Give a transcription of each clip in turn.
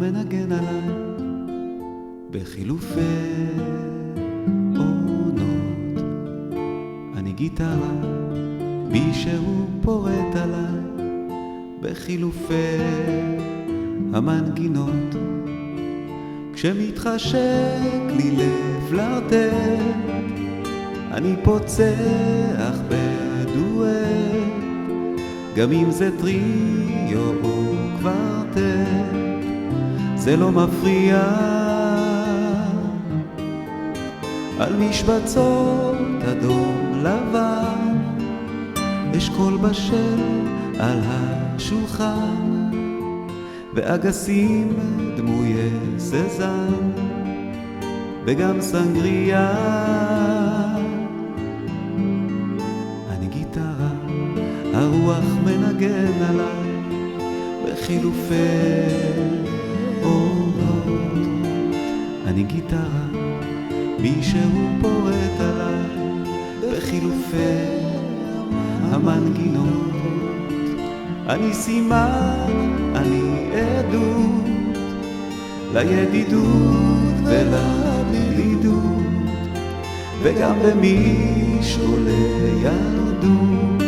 מנגן עליי בחילופי עונות. אני גיטרה, מישהו פורט עליי בחילופי המנגינות. כשמתחשק לי לפלרטט, אני פוצח בדואט, גם אם זה טריו או קוורטט, זה לא מפריע. על משבצות אדום לבן, אשכול בשל על השולחן, ואגסים דמויי סזן, וגם סנגריה. אני גיטרה, הרוח מנגן עליי בחילופי עונות. אני גיטרה, מישהו פורט עליי בחילופי המנגינות. אני סימן, אני עדות לידידות ולבלידות, וגם במישהו לילדות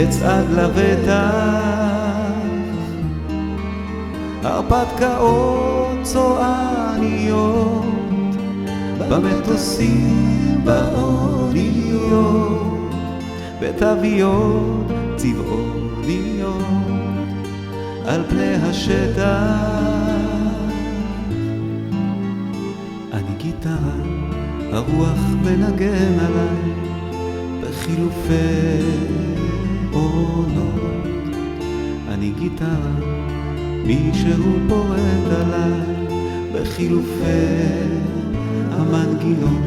אצעד לבטח. הרפתקאות צועניות במטוסים באוניות, בתוויות צבעוניות על פני השטח. אני גיטרה, הרוח מנגן עליי בחילופי עונות. אני גיטרה, מישהו פורט עליי בחילופי המנגינות.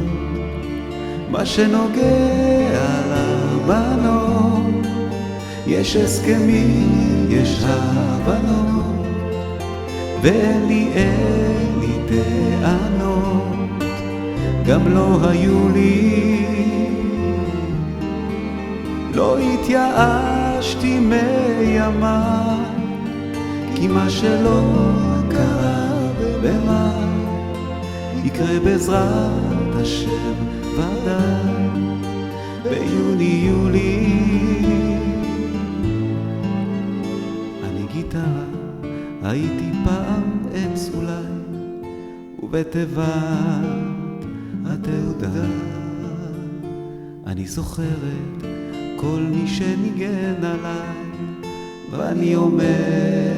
מה שנוגע לבנות, יש הסכמים, יש הבנות, ואין לי טענות, גם לא היו לי. לא התייאשתי מימיי, כי מה שלא קרה במאי יקרה בעזרת השם ודאי ביוני-יולי. אני גיטרה, הייתי פעם עץ אולי, ובתיבת התעודה אני זוכרת כל מי שניגן עליי, ואני אומר